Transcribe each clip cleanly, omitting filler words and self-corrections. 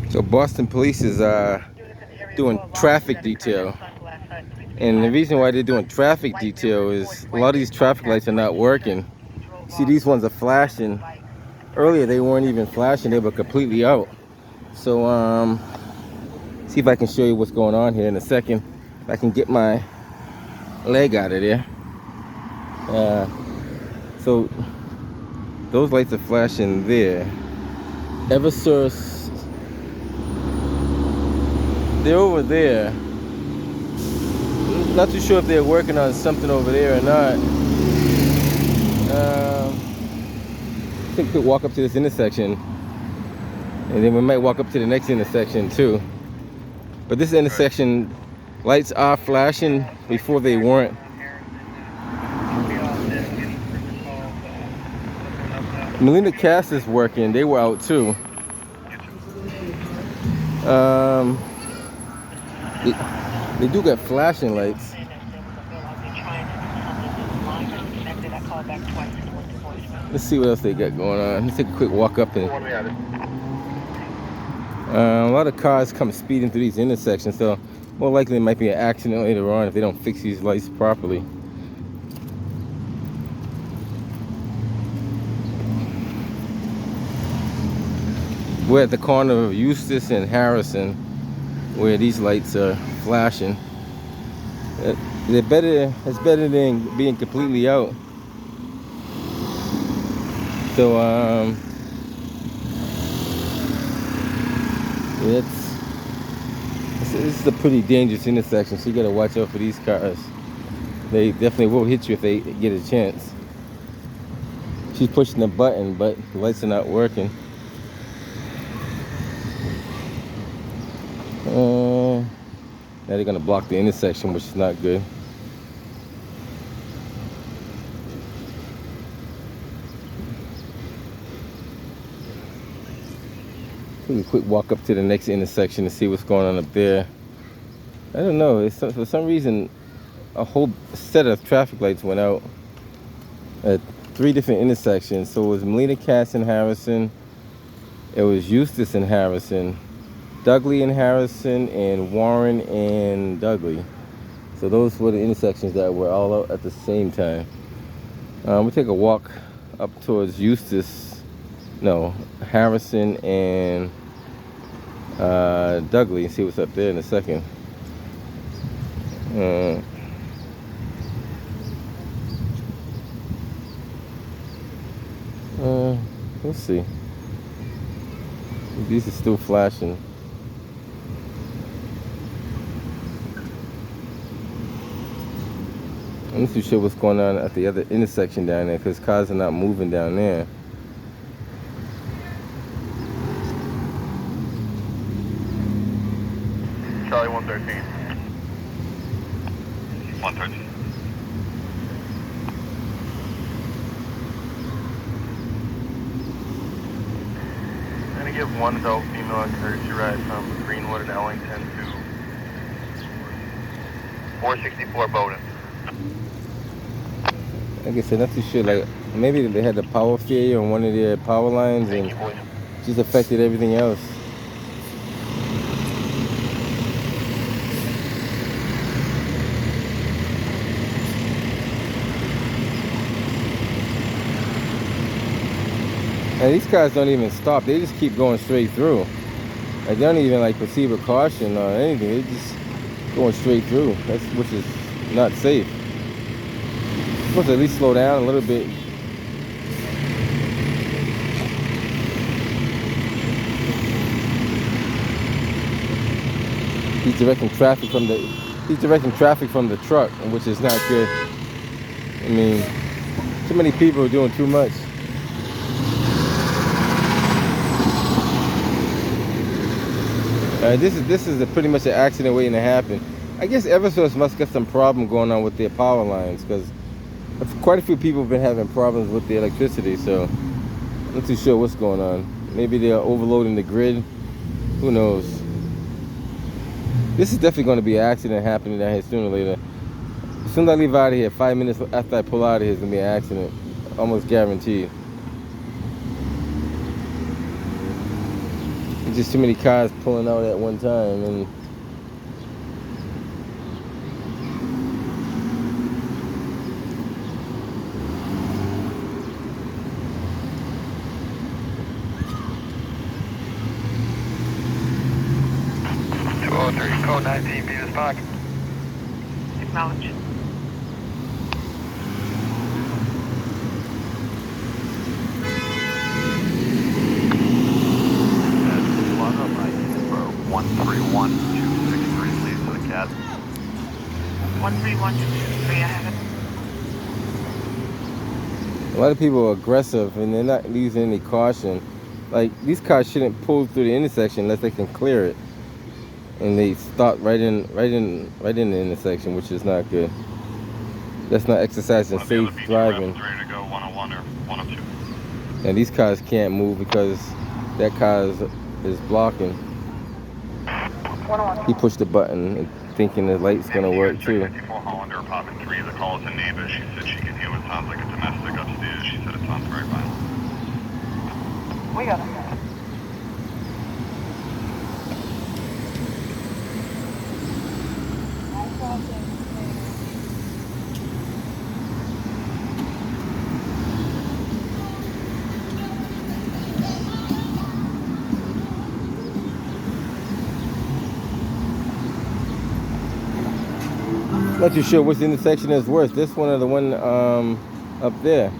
So Boston police is doing traffic detail. And the reason why they're doing traffic detail is a lot of these traffic lights are not working. See, these ones are flashing. Earlier they weren't even flashing, they were completely out. So see if I can show you what's going on here in a second. If I can get my leg out of there. So those lights are flashing there. Eversource, they're over there. Not too sure if they're working on something over there or not. I think we could walk up to this intersection, and then we might walk up to the next intersection too. But this intersection, lights are flashing before they weren't. Melina Cass is working. They were out too. They do got flashing lights. Let's see what else they got going on. Let's take a quick walk up and a lot of cars come speeding through these intersections, so more likely there might be an accident later on if they don't fix these lights properly. We're at the corner of Eustis and Harrison where these lights are flashing. It's better than being completely out. So this is a pretty dangerous intersection, so you gotta watch out for these cars. They definitely will hit you if they get a chance. She's pushing the button, but the lights are not working. Now they're gonna block the intersection, which is not good. Take a quick walk up to the next intersection to see what's going on up there. I don't know. For some reason, a whole set of traffic lights went out at 3 different intersections. So it was Melina Cass in Harrison, it was Eustis in Harrison, Dudley in Harrison, and Warren and Dudley. So those were the intersections that were all out at the same time. We'll take a walk up towards Harrison and Dudley and see what's up there in a second. Let's see. These are still flashing. I'm not too sure what's going on at the other intersection down there because cars are not moving down there. Charlie 113. 113. I'm gonna give one adult female a courtesy ride from Greenwood and Ellington to 464 Bowden. Like I said, not too sure. Like maybe they had the power failure on one of their power lines and just affected everything else. And these cars don't even stop. They just keep going straight through. Like, they don't even like perceive a caution or anything. They just going straight through. Which is not safe. You're supposed to at least slow down a little bit. He's directing traffic from the truck, which is not good. I mean, too many people are doing too much. This is pretty much an accident waiting to happen. I guess Eversource must get some problem going on with their power lines because quite a few people have been having problems with the electricity. So I'm not too sure what's going on. Maybe they're overloading the grid. Who knows? This is definitely going to be an accident happening down here sooner or later. As soon as I leave out of here, 5 minutes after I pull out of here, it's going to be an accident. Almost guaranteed. just too many cars pulling out at one time, and 203, code 19, Venus Park. Acknowledge. Log up ID number 131263, please, to the cat. 131263, I have it. a lot of people are aggressive and they're not using any caution. Like, these cars shouldn't pull through the intersection unless they can clear it, and they stop right in the intersection, which is not good. That's not exercising safe driving. Ready to go 101 or 102. And these cars can't move because that car is blocking. 101. He pushed the button thinking the light's gonna work too. 54 Hollander, apartment 3. The call is a neighbor. She said she can hear what sounds like a domestic upstairs. She said it sounds very violent. We got it. Not too sure which intersection is worse, this one or the one up there.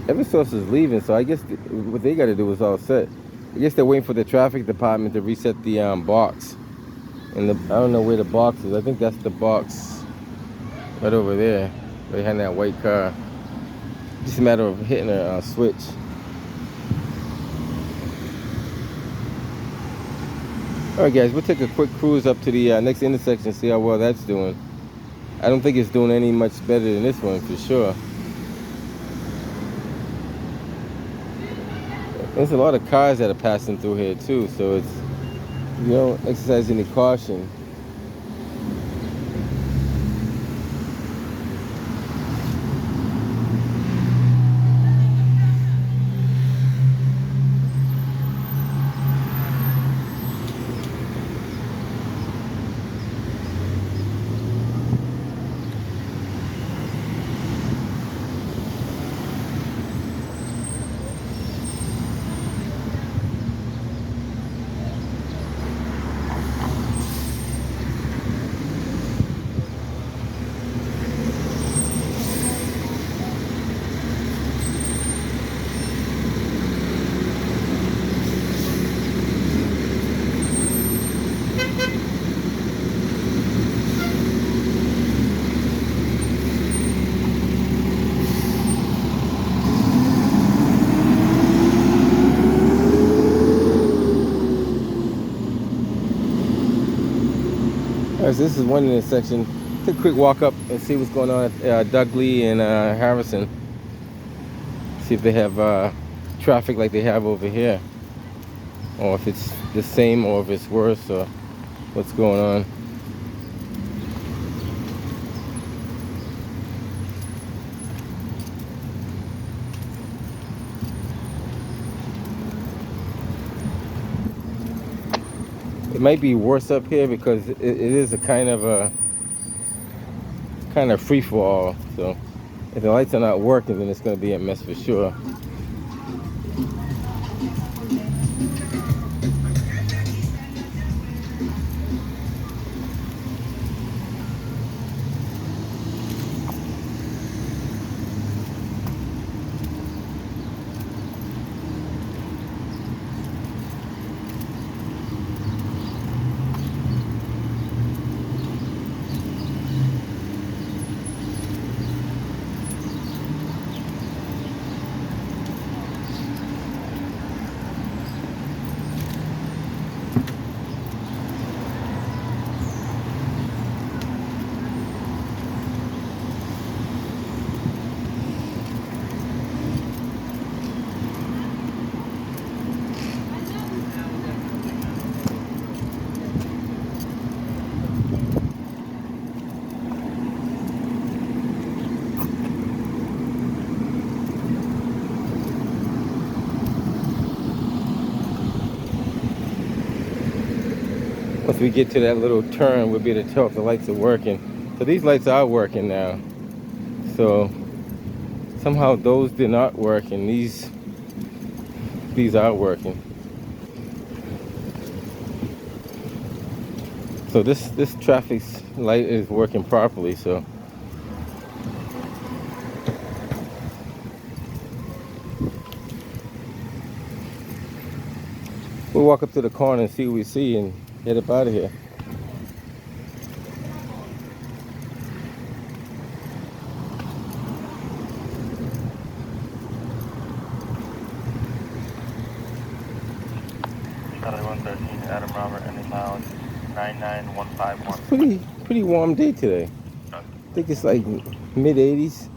Eversource is leaving, so I guess what they got to do is all set. I guess they're waiting for the traffic department to reset the box. And I don't know where the box is. I think that's the box right over there, behind that white car. Just a matter of hitting a switch. Alright guys, we'll take a quick cruise up to the next intersection, see how well that's doing. I don't think it's doing any much better than this one for sure. There's a lot of cars that are passing through here too, so it's, you don't exercise any caution. Alright, so this is one intersection. Take a quick walk up and see what's going on at Dudley and Harrison. See if they have traffic like they have over here, or if it's the same, or if it's worse, or what's going on. It might be worse up here because it is a kind of free for all. So if the lights are not working, then it's going to be a mess for sure. Once we get to that little turn, we'll be able to tell if the lights are working. So these lights are working now. So somehow those did not work, and these are working. So this traffic light is working properly. So we'll walk up to the corner and see what we see and get up out of here. Charlie 113, Adam Robert, any mileage 99151. Pretty warm day today. I think it's like mid 80s.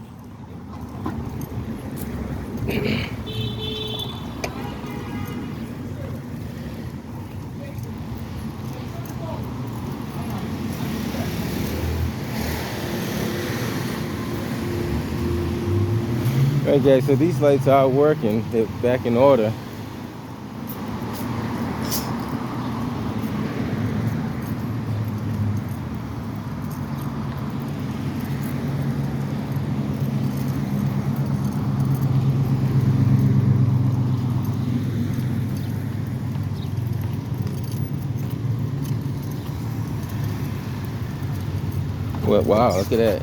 Alright guys, so these lights are working. They're back in order. Well, wow, look at that.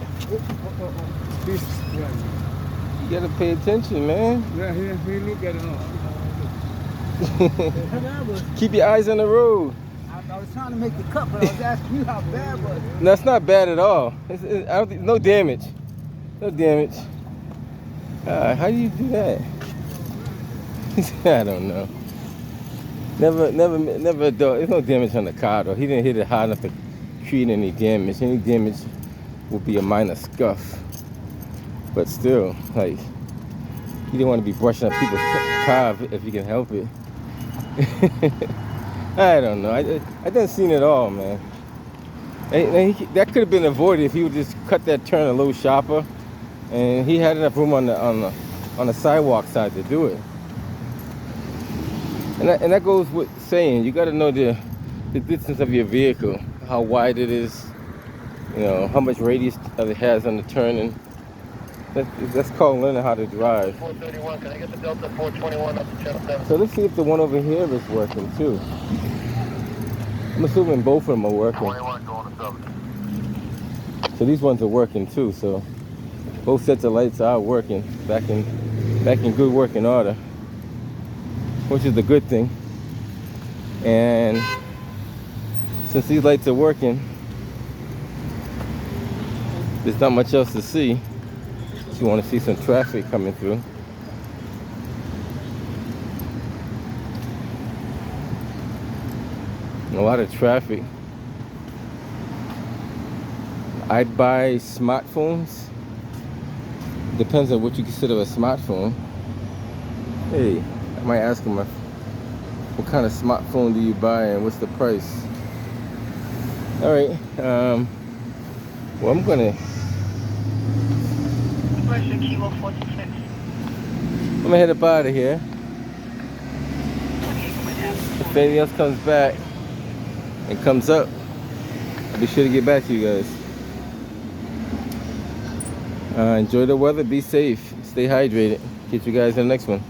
You gotta pay attention, man. Yeah, he look at it. Keep your eyes on the road. I was trying to make the cut, but I was asking you how bad was it? No, it's not bad at all. I don't think, no damage. No damage. How do you do that? I don't know. Never. There's no damage on the car though. He didn't hit it hard enough to create any damage. Any damage would be a minor scuff. But still, like, you don't want to be brushing up people's car if you can help it. I don't know. I done seen it all, man. That could have been avoided if he would just cut that turn a little sharper, and he had enough room on the sidewalk side to do it. And that goes with saying you got to know the distance of your vehicle, how wide it is, you know, how much radius it has on the turning. That's called learning how to drive. 431, can I get the Delta 421 up to channel 7? So let's see if the one over here is working too. I'm assuming both of them are working. 21 going to 7. So these ones are working too. So both sets of lights are working, back in good working order, which is a good thing. And since these lights are working, there's not much else to see. You want to see some traffic coming through. A lot of traffic. I'd buy smartphones. Depends on what you consider a smartphone. Hey, I might ask him what kind of smartphone do you buy and what's the price? All right. Well, I'm gonna. Kilo 46. I'm gonna head up out of here. If anything else comes back and comes up, I'll be sure to get back to you guys. Enjoy the weather, be safe, stay hydrated. Catch you guys in the next one.